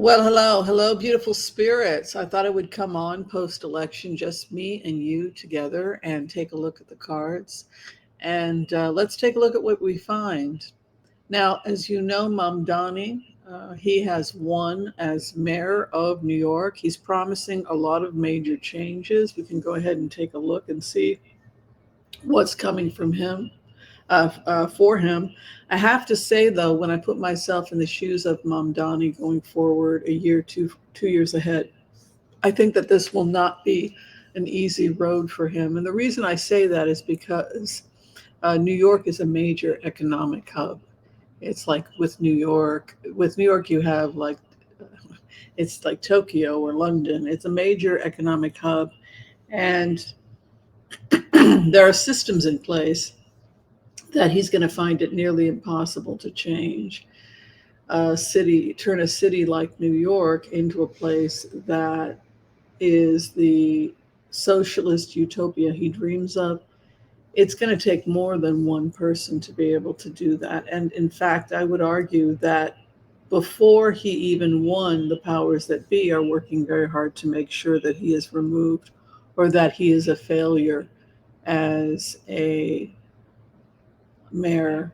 Well, hello, beautiful spirits. I thought I would come on post election, just me and you together, and take a look at the cards. And let's take a look at what we find. Now, as you know, Mamdani, he has won as mayor of New York. He's promising a lot of major changes. We can go ahead and take a look and see what's coming from him. For him. I have to say, though, when I put myself in the shoes of Mamdani going forward a year, 2 years ahead, I think that this will not be an easy road for him. And the reason I say that is because New York is a major economic hub. It's like with New York, you have like, it's like Tokyo or London. It's a major economic hub. And there are systems in place that he's going to find it nearly impossible to change turn a city like New York into a place that is the socialist utopia he dreams of. It's going to take more than one person to be able to do that. And in fact, I would argue that before he even won, the powers that be are working very hard to make sure that he is removed or that he is a failure as a mayor.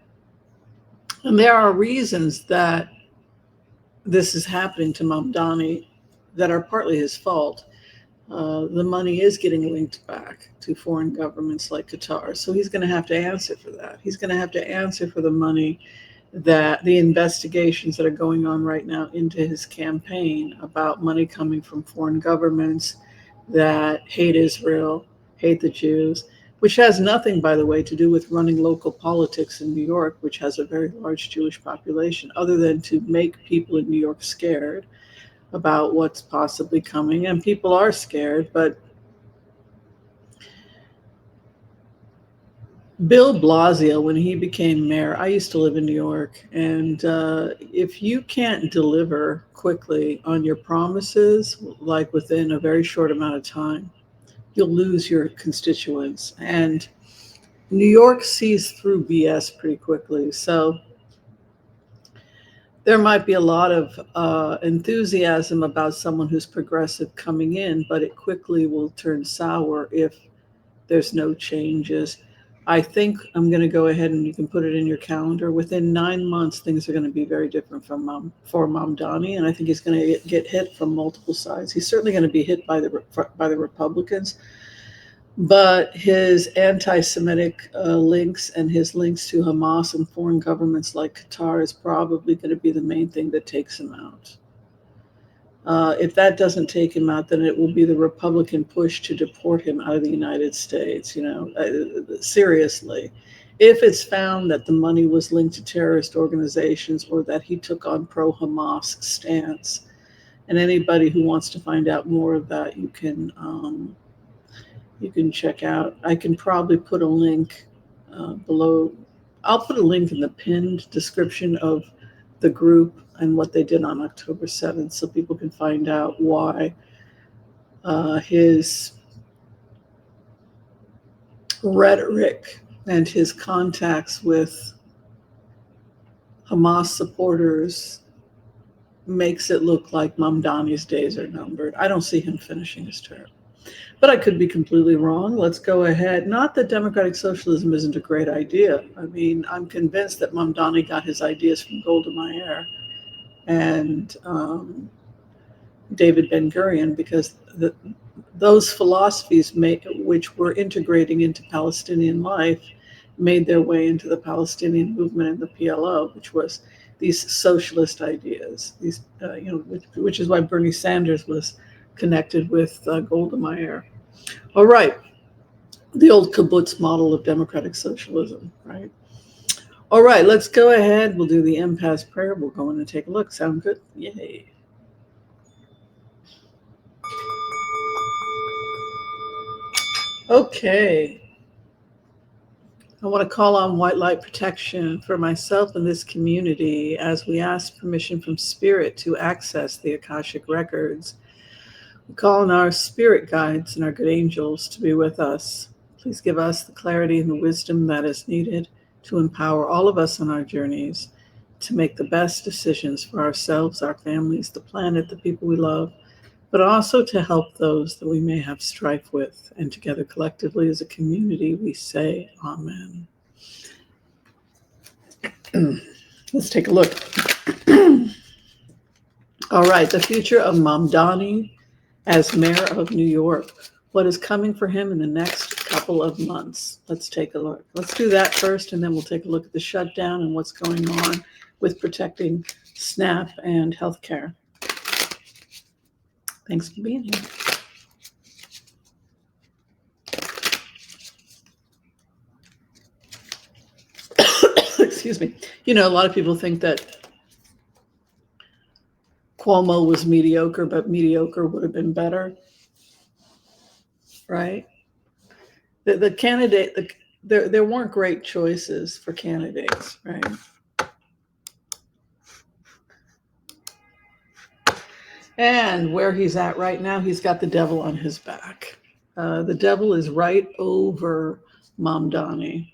And there are reasons that this is happening to Mamdani that are partly his fault. The money is getting linked back to foreign governments like Qatar. So he's going to have to answer for that. He's going to have to answer for the money that the investigations that are going on right now into his campaign about money coming from foreign governments that hate Israel, hate the Jews, which has nothing, by the way, to do with running local politics in New York, which has a very large Jewish population, other than to make people in New York scared about what's possibly coming. And people are scared, but Bill Blasio, when he became mayor, I used to live in New York, and if you can't deliver quickly on your promises, like within a very short amount of time, you'll lose your constituents. And New York sees through BS pretty quickly. So there might be a lot of enthusiasm about someone who's progressive coming in, but it quickly will turn sour if there's no changes. I think I'm going to go ahead and you can put it in your calendar. Within 9 months, things are going to be very different for Mamdani, and I think he's going to get hit from multiple sides. He's certainly going to be hit by the Republicans, but his anti-Semitic links and his links to Hamas and foreign governments like Qatar is probably going to be the main thing that takes him out. If that doesn't take him out, then it will be the Republican push to deport him out of the United States. Seriously, if it's found that the money was linked to terrorist organizations or that he took on pro-Hamas stance, and anybody who wants to find out more of that, you can check out. I can probably put a link below. I'll put a link in the pinned description of the group and what they did on October 7th so people can find out why his rhetoric and his contacts with Hamas supporters makes it look like Mamdani's days are numbered. I don't see him finishing his term. But I could be completely wrong. Let's go ahead. Not that democratic socialism isn't a great idea. I mean, I'm convinced that Mamdani got his ideas from Golda Meir and David Ben-Gurion, because those philosophies which were integrating into Palestinian life made their way into the Palestinian movement and the PLO, which was these socialist ideas. Which is why Bernie Sanders was connected with Golda Meir. All right, the old kibbutz model of democratic socialism, right? All right, let's go ahead. We'll do the empath prayer. We'll go in and take a look. Sound good? Yay. Okay. I want to call on white light protection for myself and this community as we ask permission from Spirit to access the Akashic records. We call on our spirit guides and our good angels to be with us. Please give us the clarity and the wisdom that is needed to empower all of us on our journeys to make the best decisions for ourselves, our families, the planet, the people we love, but also to help those that we may have strife with. And together, collectively, as a community, we say Amen. Let's take a look. All right, the future of Mamdani as mayor of New York. What is coming for him in the next couple of months? Let's take a look. Let's do that first, and then we'll take a look at the shutdown and what's going on with protecting SNAP and healthcare. Thanks for being here. Excuse me. You know, a lot of people think that Cuomo was mediocre, but mediocre would have been better, right? The candidate, there weren't great choices for candidates, right? And where he's at right now, he's got the devil on his back. The devil is right over Mamdani,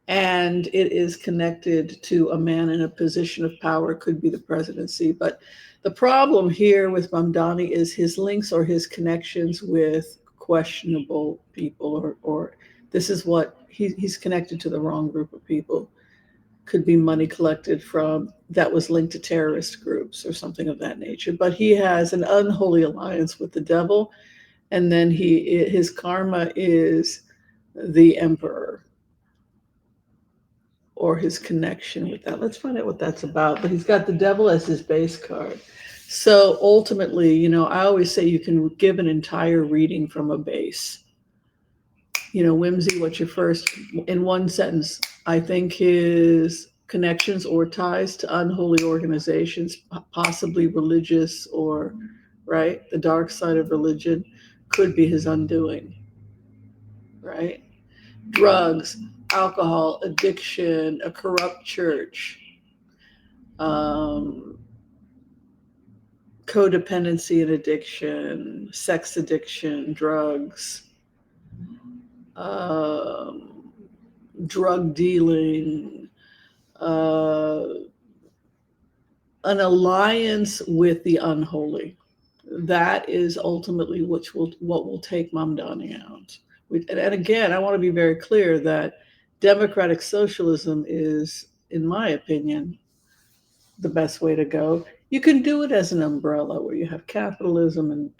and it is connected to a man in a position of power. It could be the presidency, but the problem here with Mamdani is his links or his connections with questionable people, or this is what he's connected to the wrong group of people. Could be money collected from that was linked to terrorist groups or something of that nature. But he has an unholy alliance with the devil, and then his karma is the emperor, or his connection with that. Let's find out what that's about. But he's got the devil as his base card. So ultimately, you know, I always say you can give an entire reading from a base. You know, Whimsy, what's your first, in one sentence? I think his connections or ties to unholy organizations, possibly religious or, right, the dark side of religion, could be his undoing, right? Drugs, alcohol, addiction, a corrupt church, codependency and addiction, sex addiction, drugs, drug dealing, an alliance with the unholy. That is ultimately what will take Mamdani out. And again, I want to be very clear that democratic socialism is, in my opinion, the best way to go. You can do it as an umbrella where you have capitalism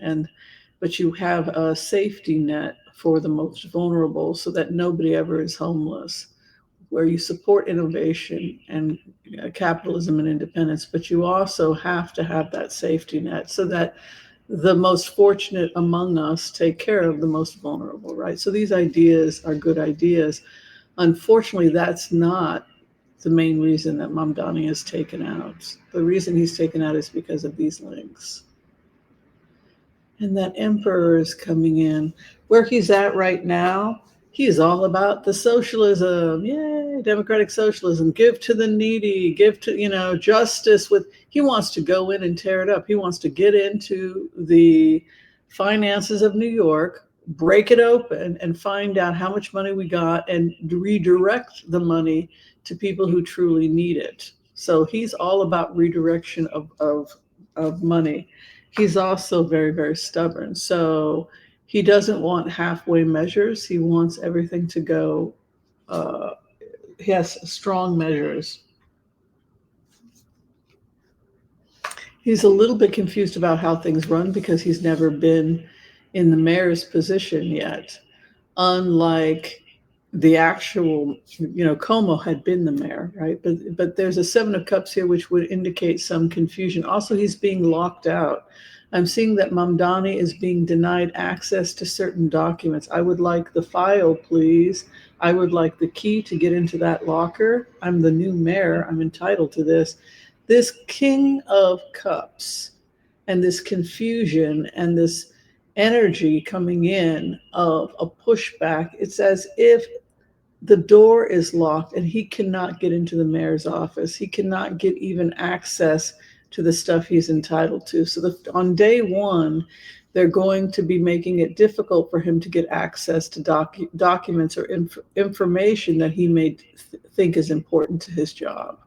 but you have a safety net for the most vulnerable so that nobody ever is homeless, where you support innovation and capitalism and independence, but you also have to have that safety net so that the most fortunate among us take care of the most vulnerable, right? So these ideas are good ideas. Unfortunately, that's not the main reason that Mamdani is taken out. The reason he's taken out is because of these links. And that emperor is coming in. Where he's at right now, he's all about the socialism. Yay, democratic socialism. Give to the needy, give to, justice he wants to go in and tear it up. He wants to get into the finances of New York, break it open and find out how much money we got and redirect the money to people who truly need it. So he's all about redirection of money. He's also very, very stubborn. So he doesn't want halfway measures. He wants everything to go. He has strong measures. He's a little bit confused about how things run because he's never been in the mayor's position yet. Unlike the actual, Como had been the mayor, right? But there's a 7 of Cups here, which would indicate some confusion. Also, he's being locked out. I'm seeing that Mamdani is being denied access to certain documents. I would like the file, please. I would like the key to get into that locker. I'm the new mayor. I'm entitled to this. This King of Cups and this confusion and this energy coming in of a pushback, it's as if the door is locked and he cannot get into the mayor's office. He cannot get even access to the stuff he's entitled to. So on day one, they're going to be making it difficult for him to get access to documents or information that he may think is important to his job.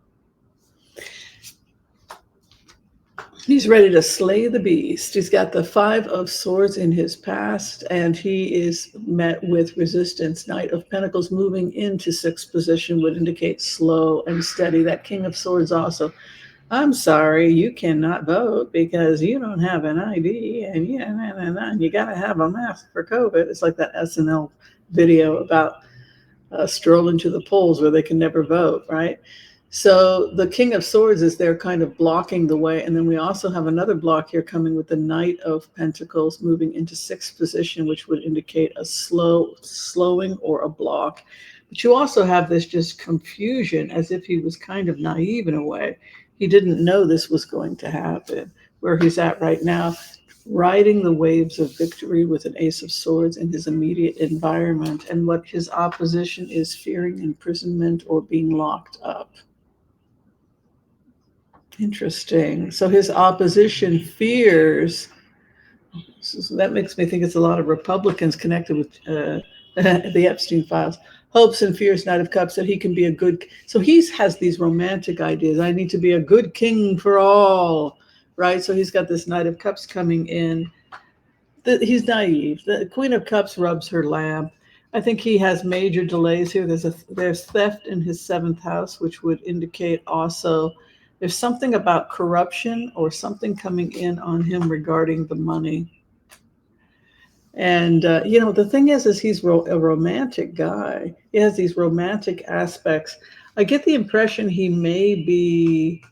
He's ready to slay the beast. He's got the Five of Swords in his past, and he is met with resistance. Knight of Pentacles moving into sixth position would indicate slow and steady. That King of Swords also. I'm sorry, you cannot vote because you don't have an ID, and you got to have a mask for COVID. It's like that SNL video about strolling to the polls where they can never vote, right? So the King of Swords is there kind of blocking the way. And then we also have another block here coming with the Knight of Pentacles moving into sixth position, which would indicate a slowing or a block. But you also have this just confusion as if he was kind of naive in a way. He didn't know this was going to happen. Where he's at right now, riding the waves of victory with an Ace of Swords in his immediate environment, and what his opposition is fearing imprisonment or being locked up. Interesting. So his opposition fears, so that makes me think it's a lot of Republicans connected with the Epstein files. Hopes and fears, Knight of Cups, that he can be a good. So he has these romantic ideas. I need to be a good king for all, right? So he's got this Knight of Cups coming in. He's naive. The Queen of Cups rubs her lamp. I think he has major delays here. There's theft in his seventh house, which would indicate also there's something about corruption or something coming in on him regarding the money. And the thing is he's a romantic guy. He has these romantic aspects. I get the impression he may be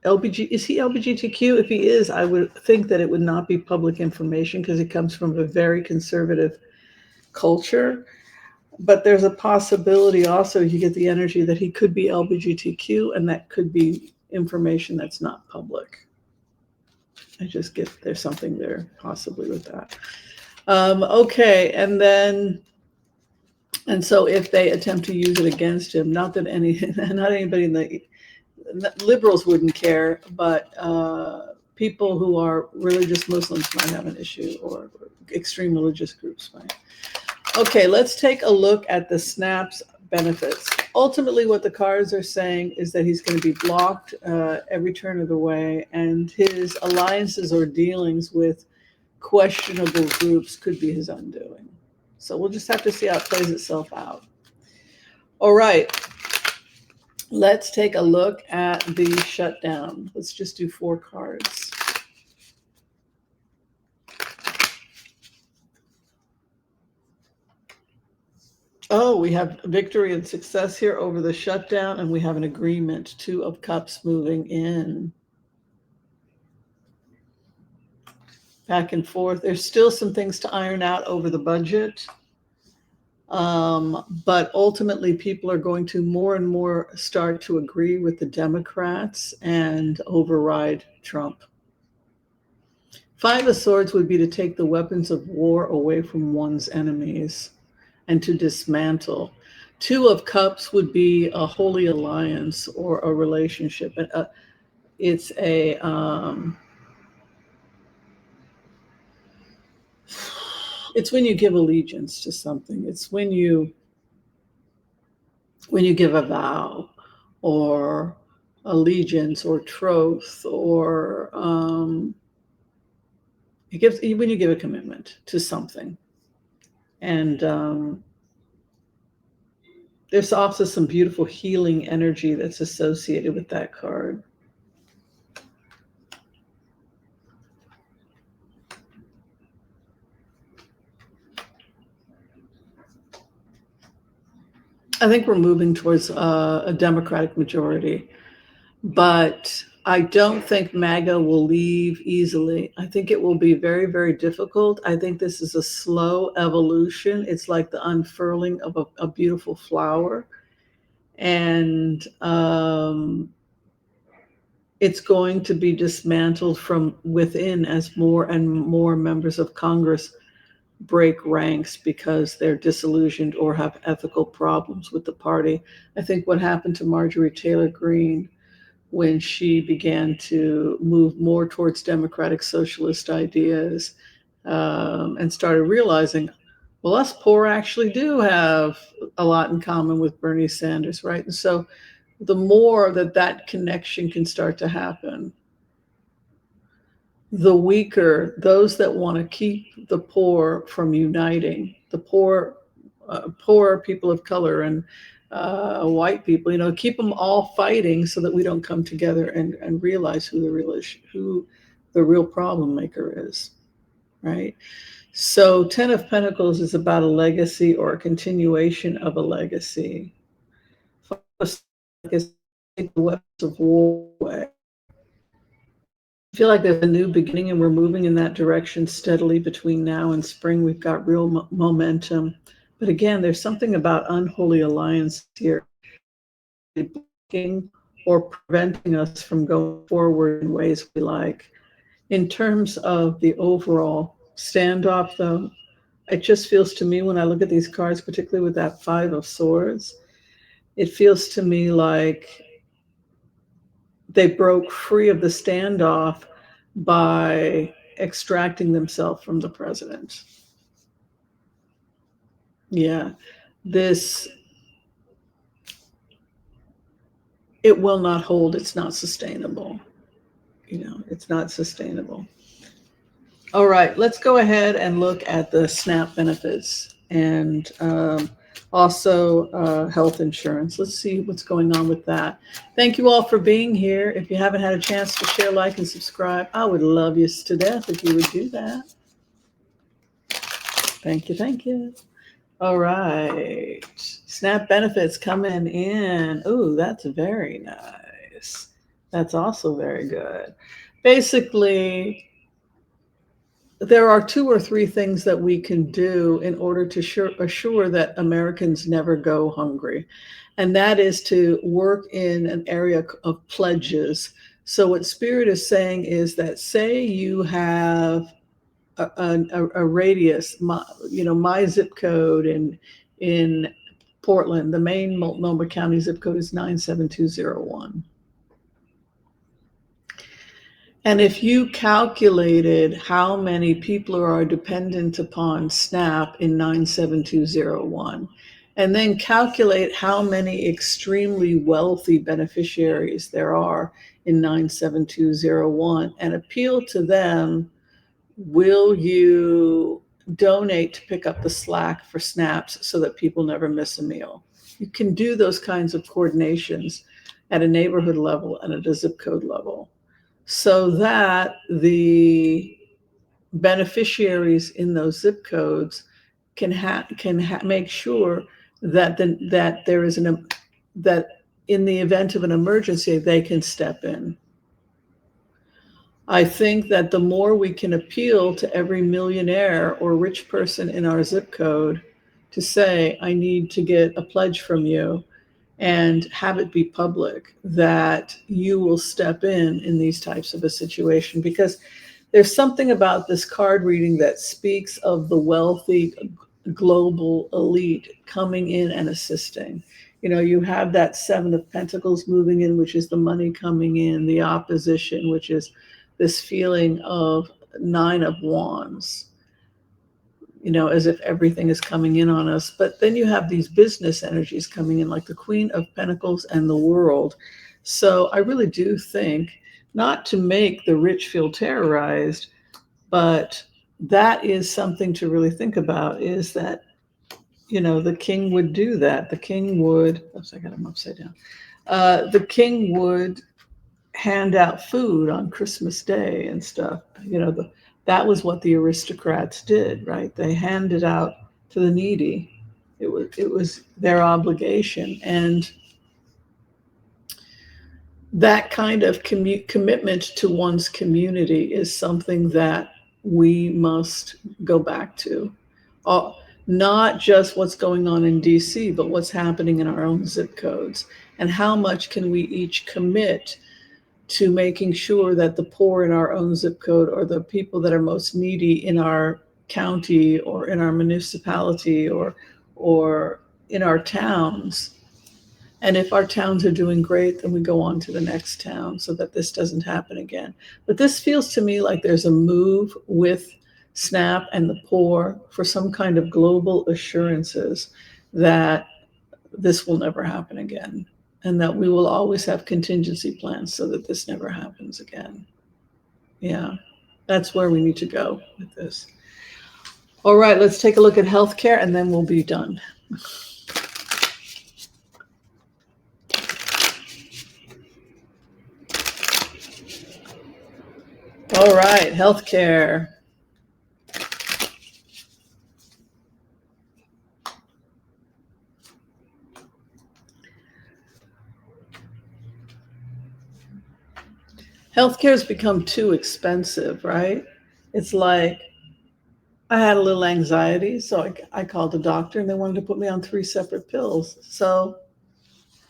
LBG. Is he LGBTQ? If he is, I would think that it would not be public information because it comes from a very conservative culture. But there's a possibility also, you get the energy that he could be LGBTQ, and that could be information that's not public. I just get there's something there possibly with that. Okay, and so if they attempt to use it against him, not anybody in the liberals wouldn't care, but people who are religious Muslims might have an issue, or extreme religious groups might. Okay, let's take a look at the snaps benefits. Ultimately, what the cards are saying is that he's going to be blocked every turn of the way, and his alliances or dealings with questionable groups could be his undoing. So we'll just have to see how it plays itself out. All right. Let's take a look at the shutdown. Let's just do 4 cards. Oh, we have victory and success here over the shutdown, and we have an agreement. 2 of Cups moving in. Back and forth. There's still some things to iron out over the budget. But ultimately, people are going to more and more start to agree with the Democrats and override Trump. 5 of Swords would be to take the weapons of war away from one's enemies and to dismantle. 2 of Cups would be a holy alliance or a relationship. It's when you give allegiance to something. It's when you give a vow or allegiance or troth, or when you give a commitment to something. And there's also some beautiful healing energy that's associated with that card. I think we're moving towards a Democratic majority, but I don't think MAGA will leave easily. I think it will be very, very difficult. I think this is a slow evolution. It's like the unfurling of a beautiful flower. And it's going to be dismantled from within as more and more members of Congress break ranks because they're disillusioned or have ethical problems with the party. I think what happened to Marjorie Taylor Greene when she began to move more towards democratic socialist ideas and started realizing, well, us poor actually do have a lot in common with Bernie Sanders, right? And so the more that that connection can start to happen, the weaker those that want to keep the poor from uniting, the poor people of color and white people, keep them all fighting so that we don't come together and realize who the real problem maker is, right? So 10 of Pentacles is about a legacy or a continuation of a legacy. Is the weapons of war away. I feel like there's a new beginning and we're moving in that direction steadily between now and spring. We've got real momentum. But again, there's something about unholy alliance here, blocking or preventing us from going forward in ways we like. In terms of the overall standoff, though, it just feels to me when I look at these cards, particularly with that Five of Swords, it feels to me like they broke free of the standoff by extracting themselves from the president. Yeah, it will not hold. It's not sustainable. It's not sustainable. All right, let's go ahead and look at the SNAP benefits and also health insurance. Let's see what's going on with that. Thank you all for being here. If you haven't had a chance to share, like, and subscribe, I would love you to death if you would do that. Thank you. Thank you. All right. SNAP benefits coming in. Ooh, that's very nice. That's also very good. Basically, there are 2 or 3 things that we can do in order to assure that Americans never go hungry. And that is to work in an area of pledges. So what Spirit is saying is that, say you have a radius, my zip code in Portland, the main Multnomah County zip code is 97201. And if you calculated how many people are dependent upon SNAP in 97201, and then calculate how many extremely wealthy beneficiaries there are in 97201 and appeal to them, will you donate to pick up the slack for SNAPs so that people never miss a meal? You can do those kinds of coordinations at a neighborhood level and at a zip code level, so that the beneficiaries in those zip codes can make sure that there is that in the event of an emergency, they can step in. I think that the more we can appeal to every millionaire or rich person in our zip code to say, I need to get a pledge from you, and have it be public, that you will step in these types of a situation. Because there's something about this card reading that speaks of the wealthy global elite coming in and assisting. You have that Seven of Pentacles moving in, which is the money coming in, the opposition, which is this feeling of Nine of Wands, as if everything is coming in on us. But then you have these business energies coming in, like the Queen of Pentacles and the World. So I really do think, not to make the rich feel terrorized, but that is something to really think about, is that, the king would do that. The king would, oops, I got him upside down. The king would hand out food on Christmas Day and stuff. That was what the aristocrats did, right? They handed out to the needy. It was their obligation. And that kind of commitment to one's community is something that we must go back to. Not just what's going on in DC, but what's happening in our own zip codes. And how much can we each commit to making sure that the poor in our own zip code, or the people that are most needy in our county or in our municipality or in our towns. And if our towns are doing great, then we go on to the next town so that this doesn't happen again. But this feels to me like there's a move with SNAP and the poor for some kind of global assurances that this will never happen again. and that we will always have contingency plans so that this never happens again. Yeah, that's where we need to go with this. All right, let's take a look at healthcare and then we'll be done. All right, healthcare. Healthcare has become too expensive, right? It's like I had a little anxiety, so I called the doctor and they wanted to put me on 3 separate pills. So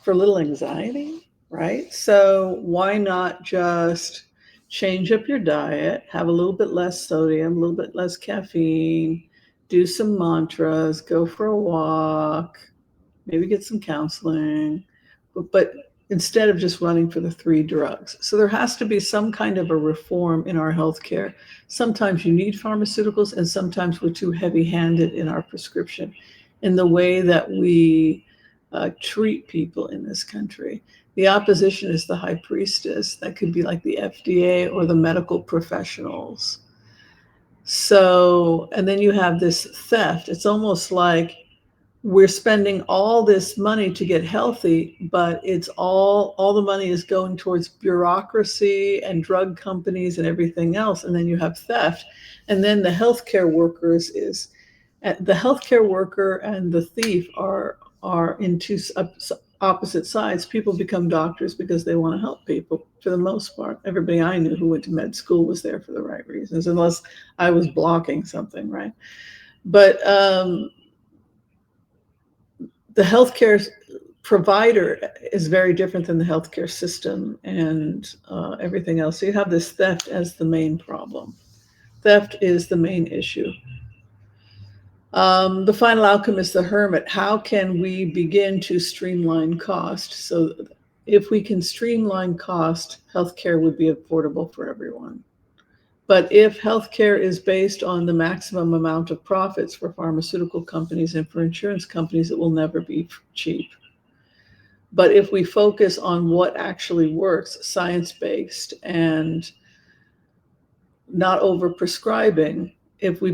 for little anxiety, right? So why not just change up your diet, have a little bit less sodium, a little bit less caffeine, do some mantras, go for a walk, maybe get some counseling, but instead of just running for the 3 drugs. So there has to be some kind of a reform in our healthcare. Sometimes you need pharmaceuticals, and sometimes we're too heavy-handed in our prescription, in the way that we treat people in this country. The opposition is the high priestess. That could be like the FDA or the medical professionals. So, and then you have this theft. It's almost like we're spending all this money to get healthy, but it's all the money is going towards bureaucracy and drug companies and everything else. And then you have theft. And then the healthcare workers is the healthcare worker and the thief are in two opposite sides. People become doctors because they want to help people for the most part. Everybody I knew who went to med school was there for the right reasons, unless I was blocking something, right? But the healthcare provider is very different than the healthcare system and everything else. So you have this theft as the main problem. Theft is the main issue. The final outcome is the hermit. How can we begin to streamline cost? So if we can streamline cost, healthcare would be affordable for everyone. But if healthcare is based on the maximum amount of profits for pharmaceutical companies and for insurance companies, it will never be cheap. But if we focus on what actually works, science-based, and not over-prescribing, if we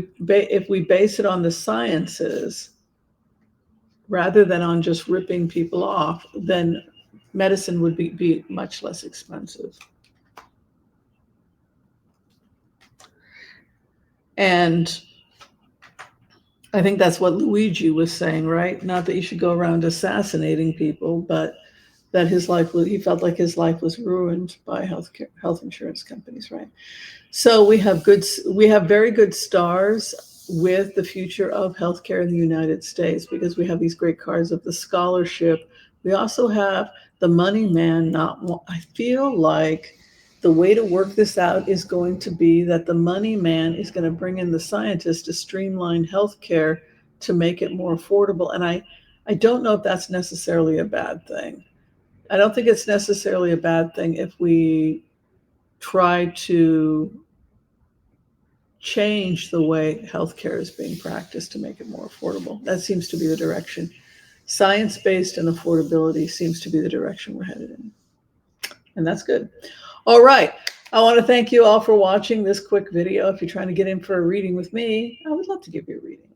base it on the sciences rather than on just ripping people off, then medicine would be much less expensive. And I think that's what Luigi was saying, right? Not that you should go around assassinating people, but that he felt like his life was ruined by health insurance companies, right? So we have very good stars with the future of healthcare in the United States, because we have these great cards of the scholarship. We also have the money man. I feel like the way to work this out is going to be that the money man is going to bring in the scientists to streamline healthcare to make it more affordable. And I don't know if that's necessarily a bad thing. I don't think it's necessarily a bad thing if we try to change the way healthcare is being practiced to make it more affordable. That seems to be the direction. Science-based and affordability seems to be the direction we're headed in. And that's good. All right. I want to thank you all for watching this quick video. If you're trying to get in for a reading with me, I would love to give you a reading.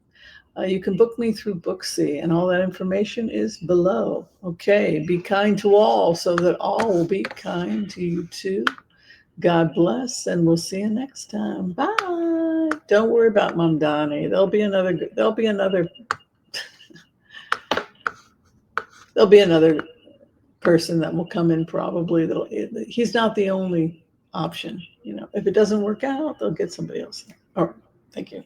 You can book me through Booksy, and all that information is below. Okay, be kind to all so that all will be kind to you too. God bless, and we'll see you next time. Bye. Don't worry about Mamdani. There'll be another person that will come in probably. He's not the only option. If it doesn't work out, they'll get somebody else. All right. Thank you.